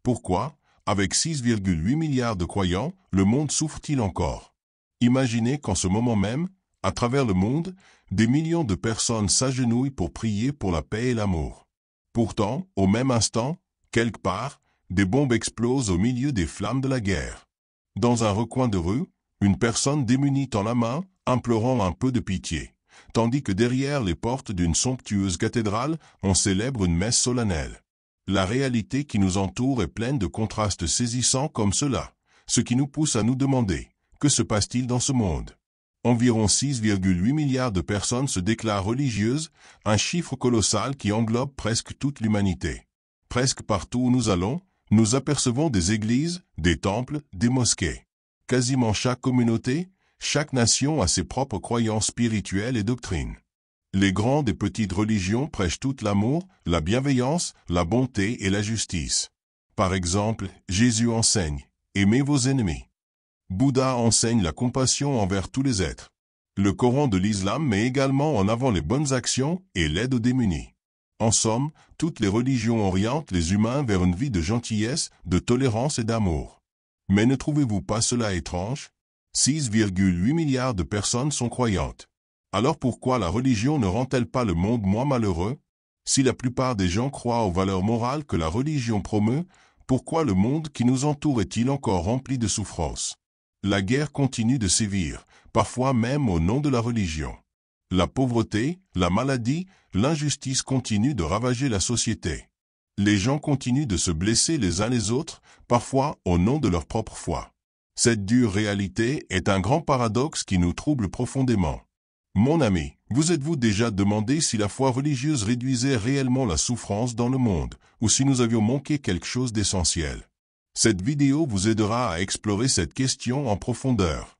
Pourquoi, avec 6,8 milliards de croyants, le monde souffre-t-il encore? Imaginez qu'en ce moment même, à travers le monde, des millions de personnes s'agenouillent pour prier pour la paix et l'amour. Pourtant, au même instant, quelque part, des bombes explosent au milieu des flammes de la guerre. Dans un recoin de rue, une personne démunie tend la main, implorant un peu de pitié, tandis que derrière les portes d'une somptueuse cathédrale, on célèbre une messe solennelle. La réalité qui nous entoure est pleine de contrastes saisissants comme cela, ce qui nous pousse à nous demander, que se passe-t-il dans ce monde? Environ 6,8 milliards de personnes se déclarent religieuses, un chiffre colossal qui englobe presque toute l'humanité. Presque partout où nous allons, nous apercevons des églises, des temples, des mosquées. Quasiment chaque communauté, chaque nation a ses propres croyances spirituelles et doctrines. Les grandes et petites religions prêchent tout l'amour, la bienveillance, la bonté et la justice. Par exemple, Jésus enseigne « Aimez vos ennemis ». Bouddha enseigne la compassion envers tous les êtres. Le Coran de l'islam met également en avant les bonnes actions et l'aide aux démunis. En somme, toutes les religions orientent les humains vers une vie de gentillesse, de tolérance et d'amour. Mais ne trouvez-vous pas cela étrange? 6,8 milliards de personnes sont croyantes. Alors pourquoi la religion ne rend-elle pas le monde moins malheureux? Si la plupart des gens croient aux valeurs morales que la religion promeut, pourquoi le monde qui nous entoure est-il encore rempli de souffrances? La guerre continue de sévir, parfois même au nom de la religion. La pauvreté, la maladie, l'injustice continuent de ravager la société. Les gens continuent de se blesser les uns les autres, parfois au nom de leur propre foi. Cette dure réalité est un grand paradoxe qui nous trouble profondément. Mon ami, vous êtes-vous déjà demandé si la foi religieuse réduisait réellement la souffrance dans le monde, ou si nous avions manqué quelque chose d'essentiel? Cette vidéo vous aidera à explorer cette question en profondeur.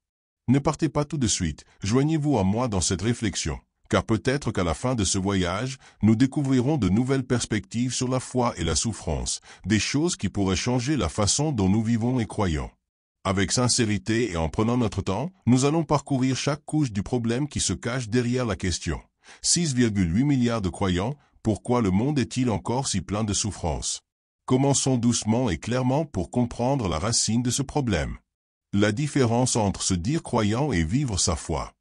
Ne partez pas tout de suite, joignez-vous à moi dans cette réflexion, car peut-être qu'à la fin de ce voyage, nous découvrirons de nouvelles perspectives sur la foi et la souffrance, des choses qui pourraient changer la façon dont nous vivons et croyons. Avec sincérité et en prenant notre temps, nous allons parcourir chaque couche du problème qui se cache derrière la question. 6,8 milliards de croyants, pourquoi le monde est-il encore si plein de souffrances? Commençons doucement et clairement pour comprendre la racine de ce problème. La différence entre se dire croyant et vivre sa foi.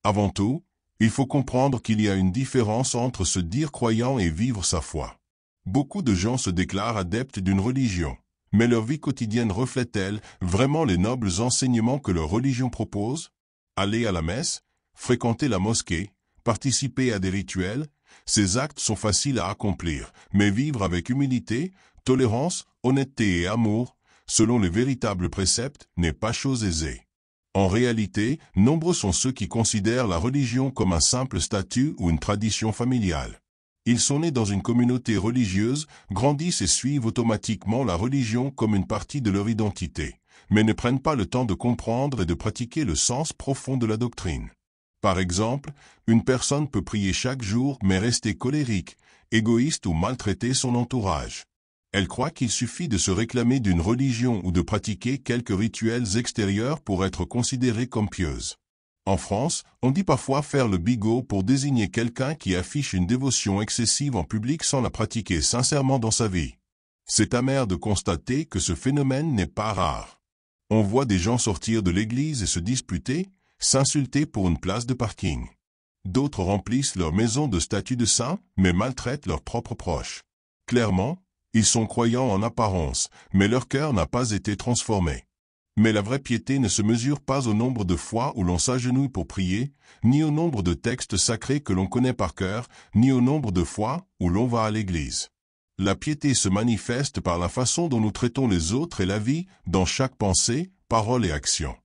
Avant tout, il faut comprendre qu'il y a une différence entre se dire croyant et vivre sa foi. Beaucoup de gens se déclarent adeptes d'une religion, mais leur vie quotidienne reflète-t-elle vraiment les nobles enseignements que leur religion propose? Aller à la messe, fréquenter la mosquée, participer à des rituels, ces actes sont faciles à accomplir, mais vivre avec humilité, tolérance, honnêteté et amour, selon les véritables préceptes, n'est pas chose aisée. En réalité, nombreux sont ceux qui considèrent la religion comme un simple statut ou une tradition familiale. Ils sont nés dans une communauté religieuse, grandissent et suivent automatiquement la religion comme une partie de leur identité, mais ne prennent pas le temps de comprendre et de pratiquer le sens profond de la doctrine. Par exemple, une personne peut prier chaque jour mais rester colérique, égoïste ou maltraiter son entourage. Elle croit qu'il suffit de se réclamer d'une religion ou de pratiquer quelques rituels extérieurs pour être considérée comme pieuse. En France, on dit parfois faire le bigot pour désigner quelqu'un qui affiche une dévotion excessive en public sans la pratiquer sincèrement dans sa vie. C'est amer de constater que ce phénomène n'est pas rare. On voit des gens sortir de l'église et se disputer, s'insulter pour une place de parking. D'autres remplissent leur maison de statues de saints, mais maltraitent leurs propres proches. Clairement, ils sont croyants en apparence, mais leur cœur n'a pas été transformé. Mais la vraie piété ne se mesure pas au nombre de fois où l'on s'agenouille pour prier, ni au nombre de textes sacrés que l'on connaît par cœur, ni au nombre de fois où l'on va à l'église. La piété se manifeste par la façon dont nous traitons les autres et la vie, dans chaque pensée, parole et action.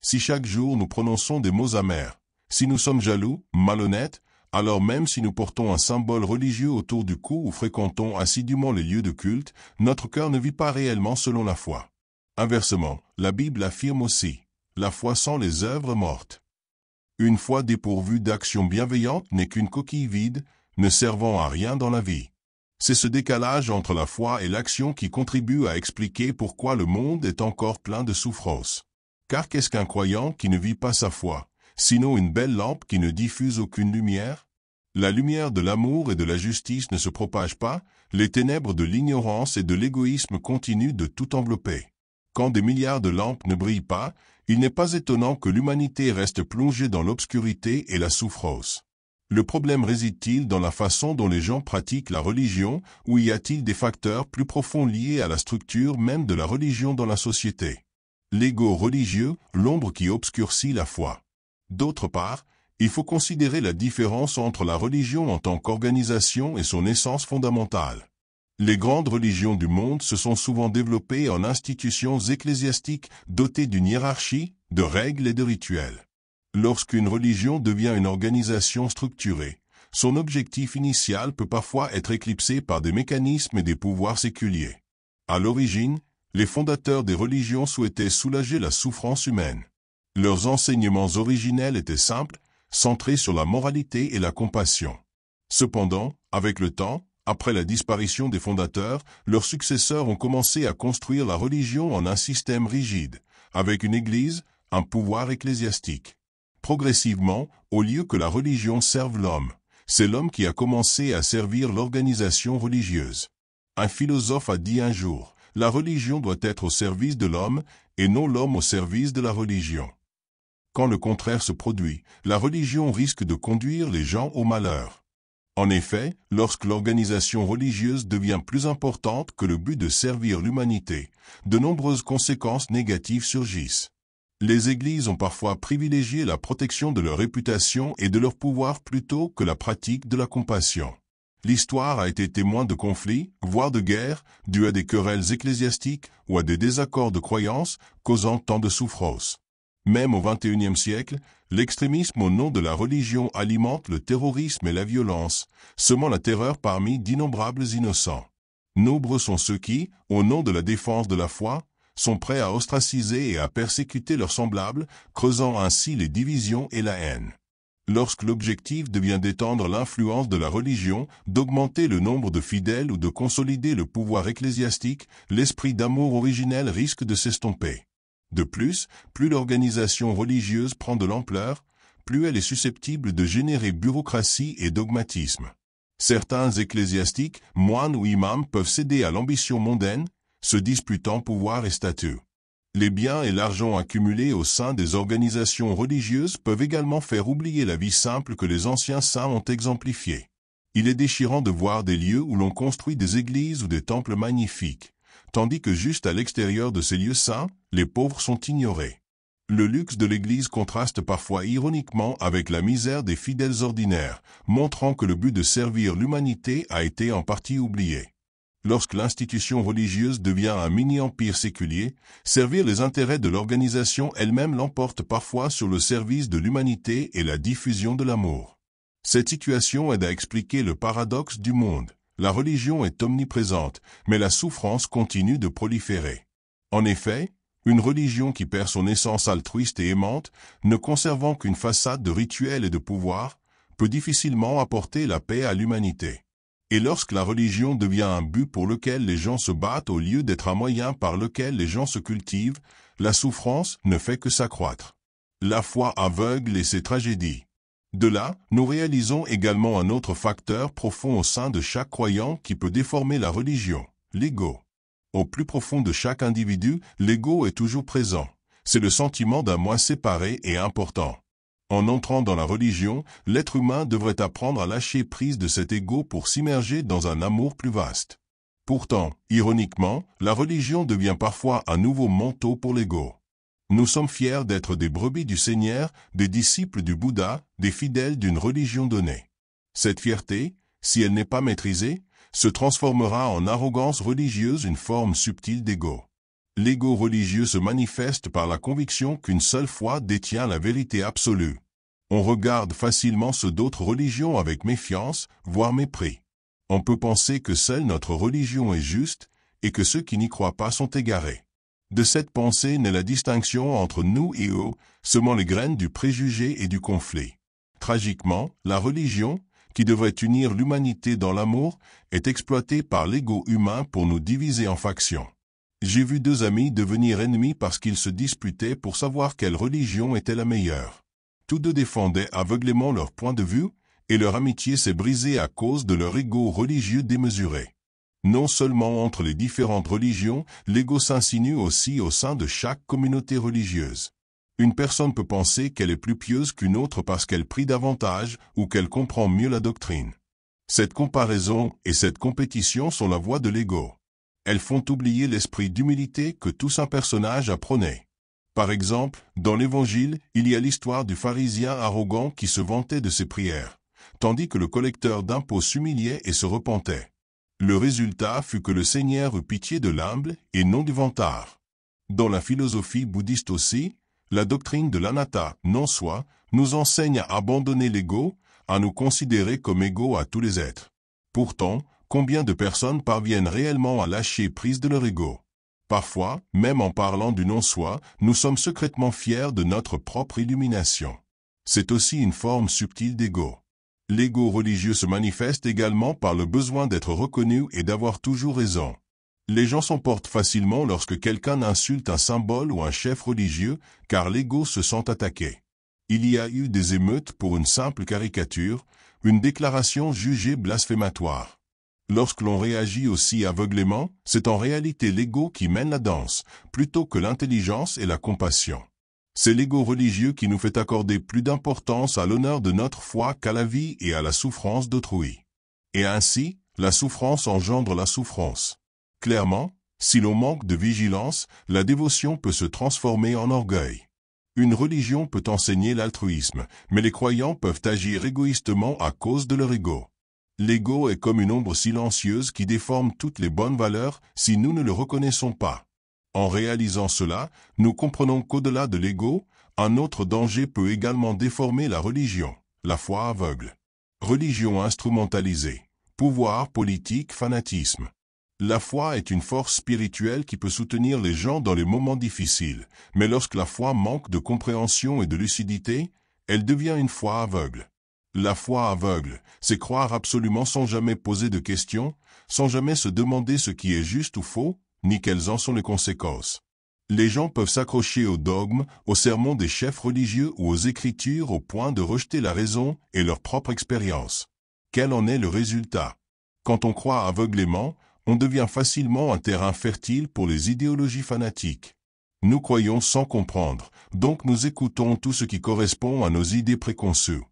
Si chaque jour nous prononçons des mots amers, si nous sommes jaloux, malhonnêtes, alors même si nous portons un symbole religieux autour du cou ou fréquentons assidûment les lieux de culte, notre cœur ne vit pas réellement selon la foi. Inversement, la Bible affirme aussi, la foi sans les œuvres mortes. Une foi dépourvue d'action bienveillante n'est qu'une coquille vide, ne servant à rien dans la vie. C'est ce décalage entre la foi et l'action qui contribue à expliquer pourquoi le monde est encore plein de souffrances. Car qu'est-ce qu'un croyant qui ne vit pas sa foi, sinon une belle lampe qui ne diffuse aucune lumière? La lumière de l'amour et de la justice ne se propage pas, Les ténèbres de l'ignorance et de l'égoïsme continuent de tout envelopper. Quand des milliards de lampes ne brillent pas, il n'est pas étonnant que l'humanité reste plongée dans l'obscurité et la souffrance. Le problème réside-t-il dans la façon dont les gens pratiquent la religion, ou y a-t-il des facteurs plus profonds liés à la structure même de la religion dans la société? L'ego religieux, l'ombre qui obscurcit la foi. D'autre part, il faut considérer la différence entre la religion en tant qu'organisation et son essence fondamentale. Les grandes religions du monde se sont souvent développées en institutions ecclésiastiques dotées d'une hiérarchie, de règles et de rituels. Lorsqu'une religion devient une organisation structurée, son objectif initial peut parfois être éclipsé par des mécanismes et des pouvoirs séculiers. À l'origine, les fondateurs des religions souhaitaient soulager la souffrance humaine. Leurs enseignements originels étaient simples, centrés sur la moralité et la compassion. Cependant, avec le temps, après la disparition des fondateurs, leurs successeurs ont commencé à construire la religion en un système rigide, avec une église, un pouvoir ecclésiastique. Progressivement, au lieu que la religion serve l'homme, c'est l'homme qui a commencé à servir l'organisation religieuse. Un philosophe a dit un jour, « La religion doit être au service de l'homme, et non l'homme au service de la religion. » Quand le contraire se produit, la religion risque de conduire les gens au malheur. En effet, lorsque l'organisation religieuse devient plus importante que le but de servir l'humanité, de nombreuses conséquences négatives surgissent. Les églises ont parfois privilégié la protection de leur réputation et de leur pouvoir plutôt que la pratique de la compassion. L'histoire a été témoin de conflits, voire de guerres, dus à des querelles ecclésiastiques ou à des désaccords de croyances, causant tant de souffrance. Même au XXIe siècle, l'extrémisme au nom de la religion alimente le terrorisme et la violence, semant la terreur parmi d'innombrables innocents. Nombreux sont ceux qui, au nom de la défense de la foi, sont prêts à ostraciser et à persécuter leurs semblables, creusant ainsi les divisions et la haine. Lorsque l'objectif devient d'étendre l'influence de la religion, d'augmenter le nombre de fidèles ou de consolider le pouvoir ecclésiastique, l'esprit d'amour originel risque de s'estomper. De plus, plus l'organisation religieuse prend de l'ampleur, plus elle est susceptible de générer bureaucratie et dogmatisme. Certains ecclésiastiques, moines ou imams peuvent céder à l'ambition mondaine, se disputant pouvoir et statut. Les biens et l'argent accumulés au sein des organisations religieuses peuvent également faire oublier la vie simple que les anciens saints ont exemplifiée. Il est déchirant de voir des lieux où l'on construit des églises ou des temples magnifiques, tandis que juste à l'extérieur de ces lieux saints, les pauvres sont ignorés. Le luxe de l'Église contraste parfois ironiquement avec la misère des fidèles ordinaires, montrant que le but de servir l'humanité a été en partie oublié. Lorsque l'institution religieuse devient un mini-empire séculier, servir les intérêts de l'organisation elle-même l'emporte parfois sur le service de l'humanité et la diffusion de l'amour. Cette situation aide à expliquer le paradoxe du monde. La religion est omniprésente, mais la souffrance continue de proliférer. En effet, une religion qui perd son essence altruiste et aimante, ne conservant qu'une façade de rituels et de pouvoir, peut difficilement apporter la paix à l'humanité. Et lorsque la religion devient un but pour lequel les gens se battent au lieu d'être un moyen par lequel les gens se cultivent, la souffrance ne fait que s'accroître. La foi aveugle et ses tragédies. De là, nous réalisons également un autre facteur profond au sein de chaque croyant qui peut déformer la religion, l'ego. Au plus profond de chaque individu, l'ego est toujours présent. C'est le sentiment d'un moi séparé et important. En entrant dans la religion, l'être humain devrait apprendre à lâcher prise de cet ego pour s'immerger dans un amour plus vaste. Pourtant, ironiquement, la religion devient parfois un nouveau manteau pour l'ego. Nous sommes fiers d'être des brebis du Seigneur, des disciples du Bouddha, des fidèles d'une religion donnée. Cette fierté, si elle n'est pas maîtrisée, se transformera en arrogance religieuse, une forme subtile d'ego. L'ego religieux se manifeste par la conviction qu'une seule foi détient la vérité absolue. On regarde facilement ceux d'autres religions avec méfiance, voire mépris. On peut penser que seule notre religion est juste, et que ceux qui n'y croient pas sont égarés. De cette pensée naît la distinction entre nous et eux, semant les graines du préjugé et du conflit. Tragiquement, la religion, qui devrait unir l'humanité dans l'amour, est exploitée par l'ego humain pour nous diviser en factions. J'ai vu deux amis devenir ennemis parce qu'ils se disputaient pour savoir quelle religion était la meilleure. Tous deux défendaient aveuglément leur point de vue, et leur amitié s'est brisée à cause de leur ego religieux démesuré. Non seulement entre les différentes religions, l'ego s'insinue aussi au sein de chaque communauté religieuse. Une personne peut penser qu'elle est plus pieuse qu'une autre parce qu'elle prie davantage ou qu'elle comprend mieux la doctrine. Cette comparaison et cette compétition sont la voie de l'ego. Elles font oublier l'esprit d'humilité que tout saint personnage apprenait. Par exemple, dans l'Évangile, il y a l'histoire du pharisien arrogant qui se vantait de ses prières, tandis que le collecteur d'impôts s'humiliait et se repentait. Le résultat fut que le Seigneur eut pitié de l'humble et non du vantard. Dans la philosophie bouddhiste aussi, la doctrine de l'anatta, non-soi, nous enseigne à abandonner l'ego, à nous considérer comme égaux à tous les êtres. Pourtant, combien de personnes parviennent réellement à lâcher prise de leur ego? Parfois, même en parlant du non-soi, nous sommes secrètement fiers de notre propre illumination. C'est aussi une forme subtile d'ego. L'ego religieux se manifeste également par le besoin d'être reconnu et d'avoir toujours raison. Les gens s'emportent facilement lorsque quelqu'un insulte un symbole ou un chef religieux, car l'ego se sent attaqué. Il y a eu des émeutes pour une simple caricature, une déclaration jugée blasphématoire. Lorsque l'on réagit aussi aveuglément, c'est en réalité l'ego qui mène la danse, plutôt que l'intelligence et la compassion. C'est l'ego religieux qui nous fait accorder plus d'importance à l'honneur de notre foi qu'à la vie et à la souffrance d'autrui. Et ainsi, la souffrance engendre la souffrance. Clairement, si l'on manque de vigilance, la dévotion peut se transformer en orgueil. Une religion peut enseigner l'altruisme, mais les croyants peuvent agir égoïstement à cause de leur ego. L'ego est comme une ombre silencieuse qui déforme toutes les bonnes valeurs si nous ne le reconnaissons pas. En réalisant cela, nous comprenons qu'au-delà de l'ego, un autre danger peut également déformer la religion, la foi aveugle. Religion instrumentalisée, pouvoir politique, fanatisme. La foi est une force spirituelle qui peut soutenir les gens dans les moments difficiles, mais lorsque la foi manque de compréhension et de lucidité, elle devient une foi aveugle. La foi aveugle, c'est croire absolument sans jamais poser de questions, sans jamais se demander ce qui est juste ou faux, ni quelles en sont les conséquences. Les gens peuvent s'accrocher aux dogmes, aux sermons des chefs religieux ou aux écritures au point de rejeter la raison et leur propre expérience. Quel en est le résultat? Quand on croit aveuglément, on devient facilement un terrain fertile pour les idéologies fanatiques. Nous croyons sans comprendre, donc nous écoutons tout ce qui correspond à nos idées préconçues.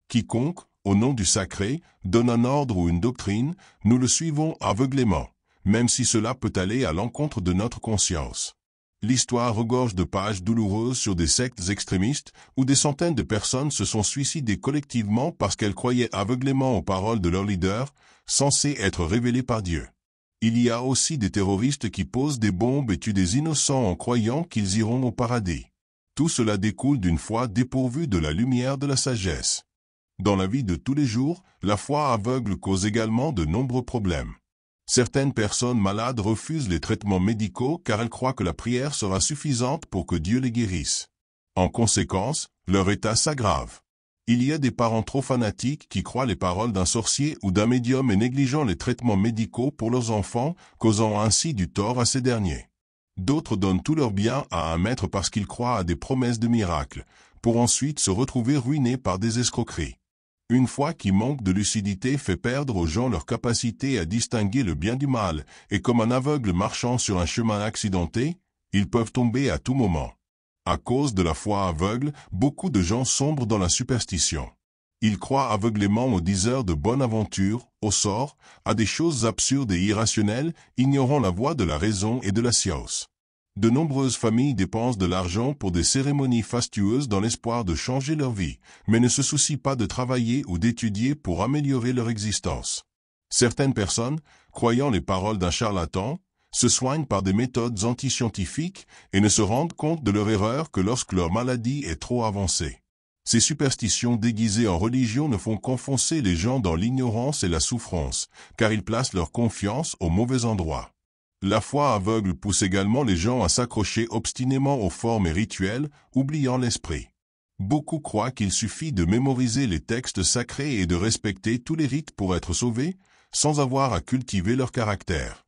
Quiconque, au nom du sacré, donne un ordre ou une doctrine, nous le suivons aveuglément, même si cela peut aller à l'encontre de notre conscience. L'histoire regorge de pages douloureuses sur des sectes extrémistes où des centaines de personnes se sont suicidées collectivement parce qu'elles croyaient aveuglément aux paroles de leur leader, censées être révélées par Dieu. Il y a aussi des terroristes qui posent des bombes et tuent des innocents en croyant qu'ils iront au paradis. Tout cela découle d'une foi dépourvue de la lumière de la sagesse. Dans la vie de tous les jours, la foi aveugle cause également de nombreux problèmes. Certaines personnes malades refusent les traitements médicaux car elles croient que la prière sera suffisante pour que Dieu les guérisse. En conséquence, leur état s'aggrave. Il y a des parents trop fanatiques qui croient les paroles d'un sorcier ou d'un médium et négligeant les traitements médicaux pour leurs enfants, causant ainsi du tort à ces derniers. D'autres donnent tous leurs biens à un maître parce qu'ils croient à des promesses de miracles, pour ensuite se retrouver ruinés par des escroqueries. Une foi qui manque de lucidité fait perdre aux gens leur capacité à distinguer le bien du mal, et comme un aveugle marchant sur un chemin accidenté, ils peuvent tomber à tout moment. À cause de la foi aveugle, beaucoup de gens sombrent dans la superstition. Ils croient aveuglément aux diseurs de bonne aventure, au sort, à des choses absurdes et irrationnelles, ignorant la voie de la raison et de la science. De nombreuses familles dépensent de l'argent pour des cérémonies fastueuses dans l'espoir de changer leur vie, mais ne se soucient pas de travailler ou d'étudier pour améliorer leur existence. Certaines personnes, croyant les paroles d'un charlatan, se soignent par des méthodes antiscientifiques et ne se rendent compte de leur erreur que lorsque leur maladie est trop avancée. Ces superstitions déguisées en religion ne font qu'enfoncer les gens dans l'ignorance et la souffrance, car ils placent leur confiance au mauvais endroit. La foi aveugle pousse également les gens à s'accrocher obstinément aux formes et rituels, oubliant l'esprit. Beaucoup croient qu'il suffit de mémoriser les textes sacrés et de respecter tous les rites pour être sauvés, sans avoir à cultiver leur caractère.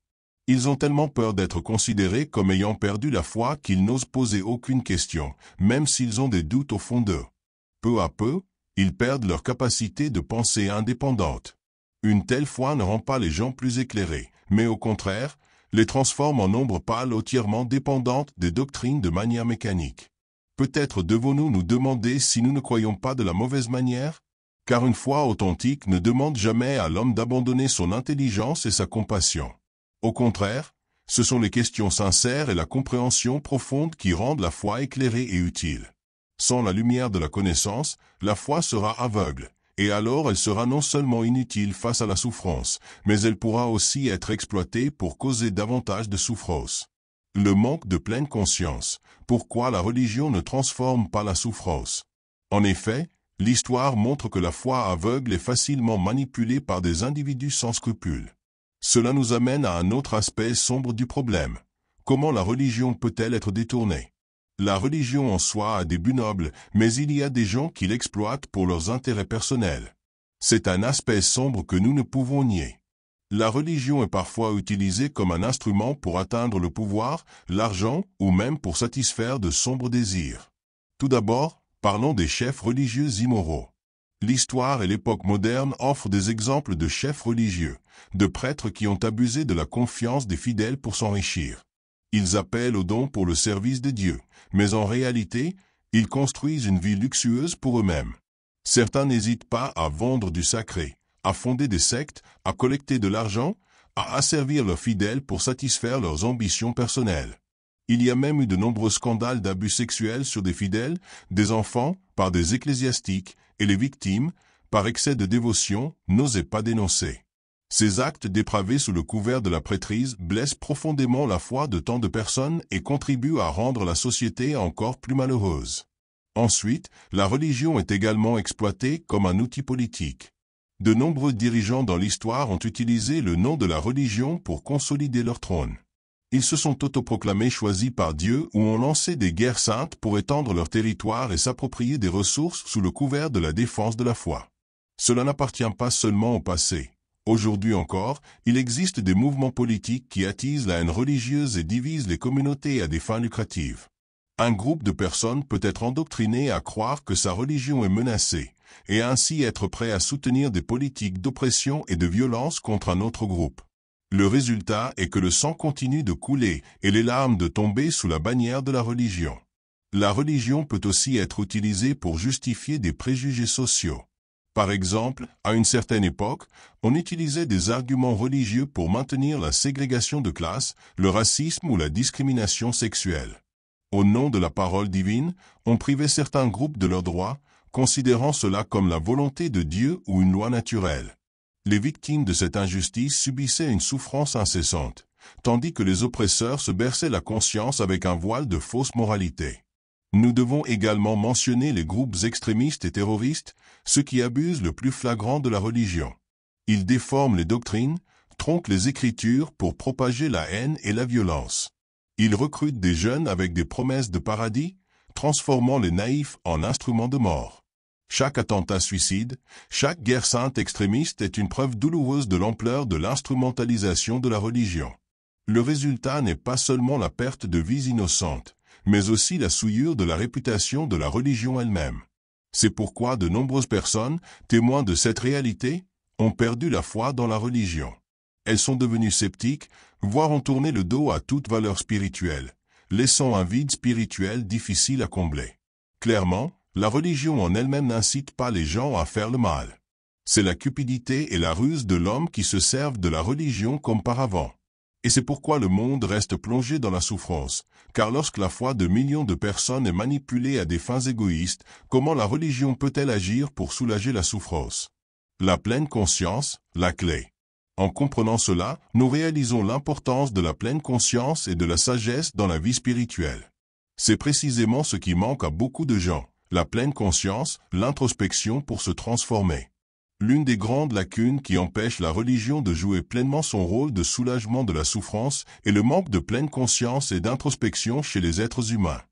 Ils ont tellement peur d'être considérés comme ayant perdu la foi qu'ils n'osent poser aucune question, même s'ils ont des doutes au fond d'eux. Peu à peu, ils perdent leur capacité de pensée indépendante. Une telle foi ne rend pas les gens plus éclairés, mais au contraire, les transforme en ombre pâle entièrement dépendante des doctrines de manière mécanique. Peut-être devons-nous nous demander si nous ne croyons pas de la mauvaise manière? Car une foi authentique ne demande jamais à l'homme d'abandonner son intelligence et sa compassion. Au contraire, ce sont les questions sincères et la compréhension profonde qui rendent la foi éclairée et utile. Sans la lumière de la connaissance, la foi sera aveugle, et alors elle sera non seulement inutile face à la souffrance, mais elle pourra aussi être exploitée pour causer davantage de souffrance. Le manque de pleine conscience. Pourquoi la religion ne transforme pas la souffrance? En effet, l'histoire montre que la foi aveugle est facilement manipulée par des individus sans scrupules. Cela nous amène à un autre aspect sombre du problème. Comment la religion peut-elle être détournée? La religion en soi a des buts nobles, mais il y a des gens qui l'exploitent pour leurs intérêts personnels. C'est un aspect sombre que nous ne pouvons nier. La religion est parfois utilisée comme un instrument pour atteindre le pouvoir, l'argent ou même pour satisfaire de sombres désirs. Tout d'abord, parlons des chefs religieux immoraux. L'histoire et l'époque moderne offrent des exemples de chefs religieux, de prêtres qui ont abusé de la confiance des fidèles pour s'enrichir. Ils appellent aux dons pour le service de Dieu, mais en réalité, ils construisent une vie luxueuse pour eux-mêmes. Certains n'hésitent pas à vendre du sacré, à fonder des sectes, à collecter de l'argent, à asservir leurs fidèles pour satisfaire leurs ambitions personnelles. Il y a même eu de nombreux scandales d'abus sexuels sur des fidèles, des enfants, par des ecclésiastiques, et les victimes, par excès de dévotion, n'osaient pas dénoncer. Ces actes dépravés sous le couvert de la prêtrise blessent profondément la foi de tant de personnes et contribuent à rendre la société encore plus malheureuse. Ensuite, la religion est également exploitée comme un outil politique. De nombreux dirigeants dans l'histoire ont utilisé le nom de la religion pour consolider leur trône. Ils se sont autoproclamés choisis par Dieu ou ont lancé des guerres saintes pour étendre leur territoire et s'approprier des ressources sous le couvert de la défense de la foi. Cela n'appartient pas seulement au passé. Aujourd'hui encore, il existe des mouvements politiques qui attisent la haine religieuse et divisent les communautés à des fins lucratives. Un groupe de personnes peut être endoctriné à croire que sa religion est menacée, et ainsi être prêt à soutenir des politiques d'oppression et de violence contre un autre groupe. Le résultat est que le sang continue de couler et les larmes de tomber sous la bannière de la religion. La religion peut aussi être utilisée pour justifier des préjugés sociaux. Par exemple, à une certaine époque, on utilisait des arguments religieux pour maintenir la ségrégation de classe, le racisme ou la discrimination sexuelle. Au nom de la parole divine, on privait certains groupes de leurs droits, considérant cela comme la volonté de Dieu ou une loi naturelle. Les victimes de cette injustice subissaient une souffrance incessante, tandis que les oppresseurs se berçaient la conscience avec un voile de fausse moralité. Nous devons également mentionner les groupes extrémistes et terroristes, ceux qui abusent le plus flagrant de la religion. Ils déforment les doctrines, tronquent les Écritures pour propager la haine et la violence. Ils recrutent des jeunes avec des promesses de paradis, transformant les naïfs en instruments de mort. Chaque attentat suicide, chaque guerre sainte extrémiste est une preuve douloureuse de l'ampleur de l'instrumentalisation de la religion. Le résultat n'est pas seulement la perte de vies innocentes, mais aussi la souillure de la réputation de la religion elle-même. C'est pourquoi de nombreuses personnes, témoins de cette réalité, ont perdu la foi dans la religion. Elles sont devenues sceptiques, voire ont tourné le dos à toute valeur spirituelle, laissant un vide spirituel difficile à combler. Clairement, la religion en elle-même n'incite pas les gens à faire le mal. C'est la cupidité et la ruse de l'homme qui se servent de la religion comme paravent. Et c'est pourquoi le monde reste plongé dans la souffrance, car lorsque la foi de millions de personnes est manipulée à des fins égoïstes, comment la religion peut-elle agir pour soulager la souffrance? La pleine conscience, la clé. En comprenant cela, nous réalisons l'importance de la pleine conscience et de la sagesse dans la vie spirituelle. C'est précisément ce qui manque à beaucoup de gens. La pleine conscience, l'introspection pour se transformer. L'une des grandes lacunes qui empêche la religion de jouer pleinement son rôle de soulagement de la souffrance est le manque de pleine conscience et d'introspection chez les êtres humains.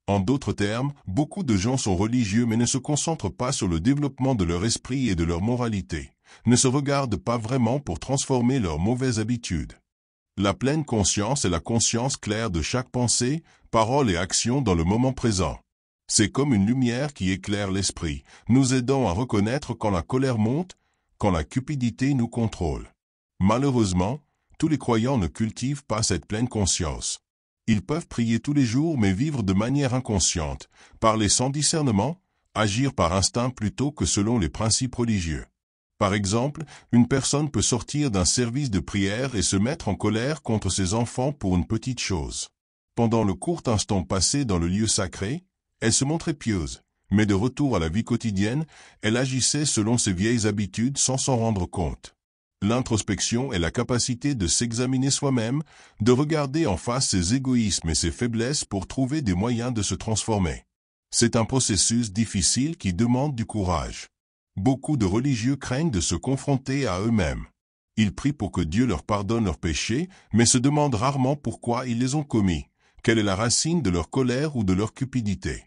En d'autres termes, beaucoup de gens sont religieux mais ne se concentrent pas sur le développement de leur esprit et de leur moralité, ne se regardent pas vraiment pour transformer leurs mauvaises habitudes. La pleine conscience est la conscience claire de chaque pensée, parole et action dans le moment présent. C'est comme une lumière qui éclaire l'esprit, nous aidant à reconnaître quand la colère monte, quand la cupidité nous contrôle. Malheureusement, tous les croyants ne cultivent pas cette pleine conscience. Ils peuvent prier tous les jours mais vivre de manière inconsciente, parler sans discernement, agir par instinct plutôt que selon les principes religieux. Par exemple, une personne peut sortir d'un service de prière et se mettre en colère contre ses enfants pour une petite chose. Pendant le court instant passé dans le lieu sacré, elle se montrait pieuse, mais de retour à la vie quotidienne, elle agissait selon ses vieilles habitudes sans s'en rendre compte. L'introspection est la capacité de s'examiner soi-même, de regarder en face ses égoïsmes et ses faiblesses pour trouver des moyens de se transformer. C'est un processus difficile qui demande du courage. Beaucoup de religieux craignent de se confronter à eux-mêmes. Ils prient pour que Dieu leur pardonne leurs péchés, mais se demandent rarement pourquoi ils les ont commis, quelle est la racine de leur colère ou de leur cupidité.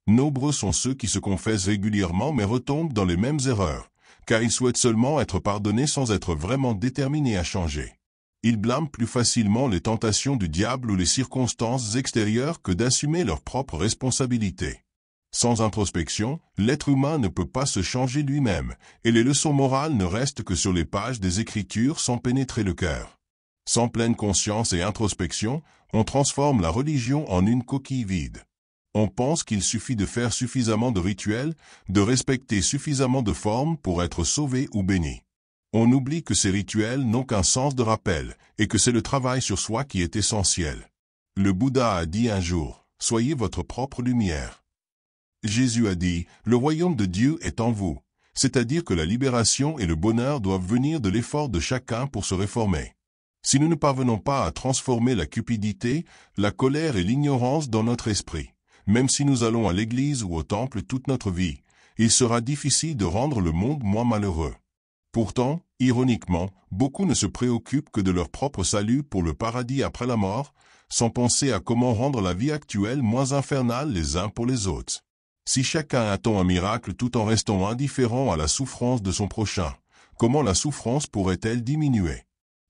Nombreux sont ceux qui se confessent régulièrement mais retombent dans les mêmes erreurs, car ils souhaitent seulement être pardonnés sans être vraiment déterminés à changer. Ils blâment plus facilement les tentations du diable ou les circonstances extérieures que d'assumer leurs propres responsabilités. Sans introspection, l'être humain ne peut pas se changer lui-même, et les leçons morales ne restent que sur les pages des Écritures sans pénétrer le cœur. Sans pleine conscience et introspection, on transforme la religion en une coquille vide. On pense qu'il suffit de faire suffisamment de rituels, de respecter suffisamment de formes pour être sauvé ou béni. On oublie que ces rituels n'ont qu'un sens de rappel, et que c'est le travail sur soi qui est essentiel. Le Bouddha a dit un jour, « Soyez votre propre lumière ». Jésus a dit, « Le royaume de Dieu est en vous », c'est-à-dire que la libération et le bonheur doivent venir de l'effort de chacun pour se réformer. Si nous ne parvenons pas à transformer la cupidité, la colère et l'ignorance dans notre esprit, même si nous allons à l'église ou au temple toute notre vie, il sera difficile de rendre le monde moins malheureux. Pourtant, ironiquement, beaucoup ne se préoccupent que de leur propre salut pour le paradis après la mort, sans penser à comment rendre la vie actuelle moins infernale les uns pour les autres. Si chacun attend un miracle tout en restant indifférent à la souffrance de son prochain, comment la souffrance pourrait-elle diminuer?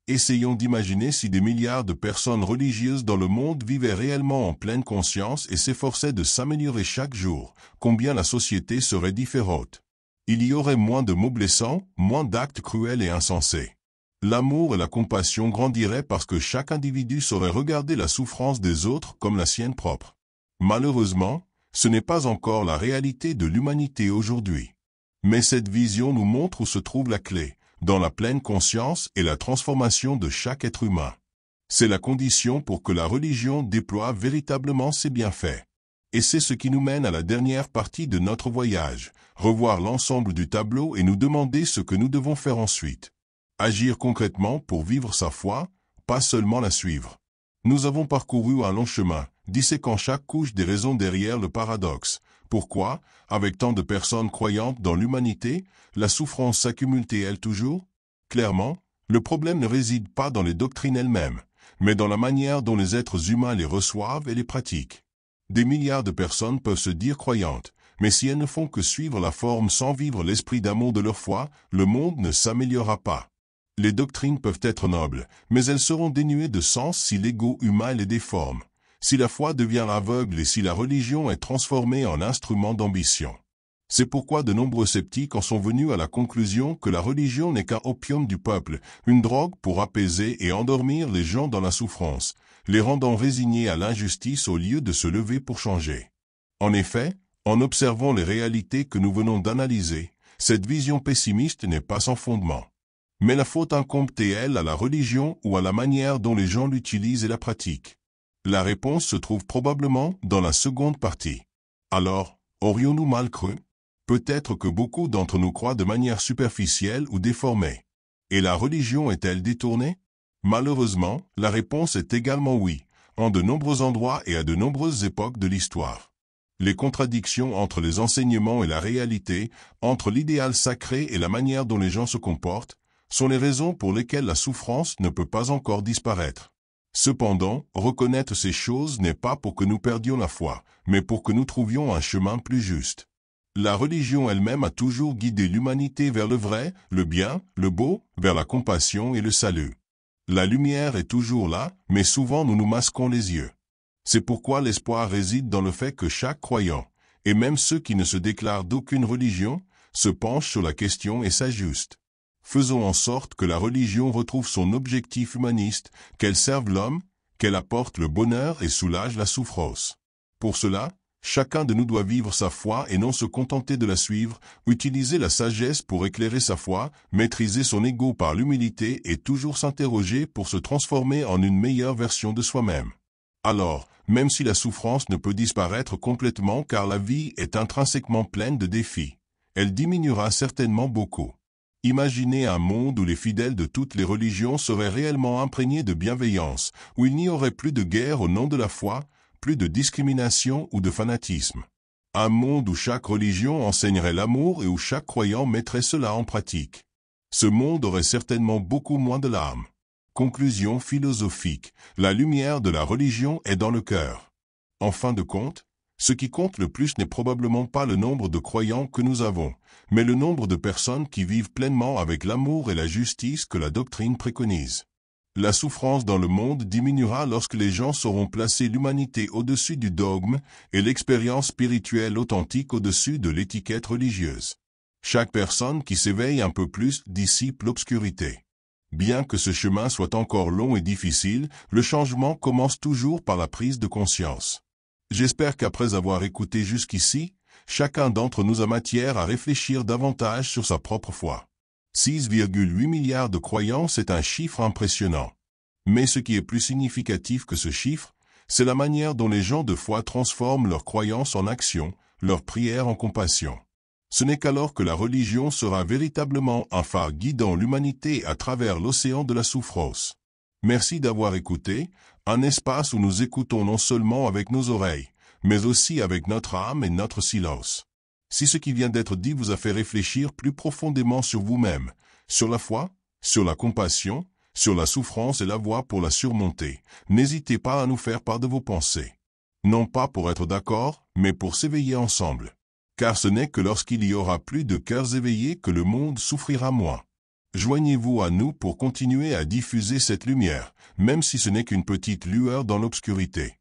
Essayons d'imaginer si des milliards de personnes religieuses dans le monde vivaient réellement en pleine conscience et s'efforçaient de s'améliorer chaque jour, combien la société serait différente. Il y aurait moins de mots blessants, moins d'actes cruels et insensés. L'amour et la compassion grandiraient parce que chaque individu saurait regarder la souffrance des autres comme la sienne propre. Malheureusement, ce n'est pas encore la réalité de l'humanité aujourd'hui. Mais cette vision nous montre où se trouve la clé, dans la pleine conscience et la transformation de chaque être humain. C'est la condition pour que la religion déploie véritablement ses bienfaits. Et c'est ce qui nous mène à la dernière partie de notre voyage, revoir l'ensemble du tableau et nous demander ce que nous devons faire ensuite. Agir concrètement pour vivre sa foi, pas seulement la suivre. Nous avons parcouru un long chemin, disséquant chaque couche des raisons derrière le paradoxe. Pourquoi, avec tant de personnes croyantes dans l'humanité, la souffrance s'accumule-t-elle toujours? Clairement, le problème ne réside pas dans les doctrines elles-mêmes, mais dans la manière dont les êtres humains les reçoivent et les pratiquent. Des milliards de personnes peuvent se dire croyantes, mais si elles ne font que suivre la forme sans vivre l'esprit d'amour de leur foi, le monde ne s'améliorera pas. Les doctrines peuvent être nobles, mais elles seront dénuées de sens si l'ego humain les déforme, si la foi devient aveugle et si la religion est transformée en instrument d'ambition. C'est pourquoi de nombreux sceptiques en sont venus à la conclusion que la religion n'est qu'un opium du peuple, une drogue pour apaiser et endormir les gens dans la souffrance, les rendant résignés à l'injustice au lieu de se lever pour changer. En effet, en observant les réalités que nous venons d'analyser, cette vision pessimiste n'est pas sans fondement. Mais la faute incombe-t-elle à la religion ou à la manière dont les gens l'utilisent et la pratiquent? La réponse se trouve probablement dans la seconde partie. Alors, aurions-nous mal cru? Peut-être que beaucoup d'entre nous croient de manière superficielle ou déformée. Et la religion est-elle détournée? Malheureusement, la réponse est également oui, en de nombreux endroits et à de nombreuses époques de l'histoire. Les contradictions entre les enseignements et la réalité, entre l'idéal sacré et la manière dont les gens se comportent, sont les raisons pour lesquelles la souffrance ne peut pas encore disparaître. Cependant, reconnaître ces choses n'est pas pour que nous perdions la foi, mais pour que nous trouvions un chemin plus juste. La religion elle-même a toujours guidé l'humanité vers le vrai, le bien, le beau, vers la compassion et le salut. La lumière est toujours là, mais souvent nous nous masquons les yeux. C'est pourquoi l'espoir réside dans le fait que chaque croyant, et même ceux qui ne se déclarent d'aucune religion, se penchent sur la question et s'ajustent. Faisons en sorte que la religion retrouve son objectif humaniste, qu'elle serve l'homme, qu'elle apporte le bonheur et soulage la souffrance. Pour cela, chacun de nous doit vivre sa foi et non se contenter de la suivre, utiliser la sagesse pour éclairer sa foi, maîtriser son ego par l'humilité et toujours s'interroger pour se transformer en une meilleure version de soi-même. Alors, même si la souffrance ne peut disparaître complètement car la vie est intrinsèquement pleine de défis, elle diminuera certainement beaucoup. Imaginez un monde où les fidèles de toutes les religions seraient réellement imprégnés de bienveillance, où il n'y aurait plus de guerre au nom de la foi, plus de discrimination ou de fanatisme. Un monde où chaque religion enseignerait l'amour et où chaque croyant mettrait cela en pratique. Ce monde aurait certainement beaucoup moins de larmes. Conclusion philosophique, la lumière de la religion est dans le cœur. En fin de compte, ce qui compte le plus n'est probablement pas le nombre de croyants que nous avons, mais le nombre de personnes qui vivent pleinement avec l'amour et la justice que la doctrine préconise. La souffrance dans le monde diminuera lorsque les gens sauront placer l'humanité au-dessus du dogme et l'expérience spirituelle authentique au-dessus de l'étiquette religieuse. Chaque personne qui s'éveille un peu plus dissipe l'obscurité. Bien que ce chemin soit encore long et difficile, le changement commence toujours par la prise de conscience. J'espère qu'après avoir écouté jusqu'ici, chacun d'entre nous a matière à réfléchir davantage sur sa propre foi. 6,8 milliards de croyants, c'est un chiffre impressionnant. Mais ce qui est plus significatif que ce chiffre, c'est la manière dont les gens de foi transforment leurs croyances en action, leurs prières en compassion. Ce n'est qu'alors que la religion sera véritablement un phare guidant l'humanité à travers l'océan de la souffrance. Merci d'avoir écouté, un espace où nous écoutons non seulement avec nos oreilles, mais aussi avec notre âme et notre silence. Si ce qui vient d'être dit vous a fait réfléchir plus profondément sur vous-même, sur la foi, sur la compassion, sur la souffrance et la voie pour la surmonter, n'hésitez pas à nous faire part de vos pensées. Non pas pour être d'accord, mais pour s'éveiller ensemble. Car ce n'est que lorsqu'il y aura plus de cœurs éveillés que le monde souffrira moins. Joignez-vous à nous pour continuer à diffuser cette lumière, même si ce n'est qu'une petite lueur dans l'obscurité.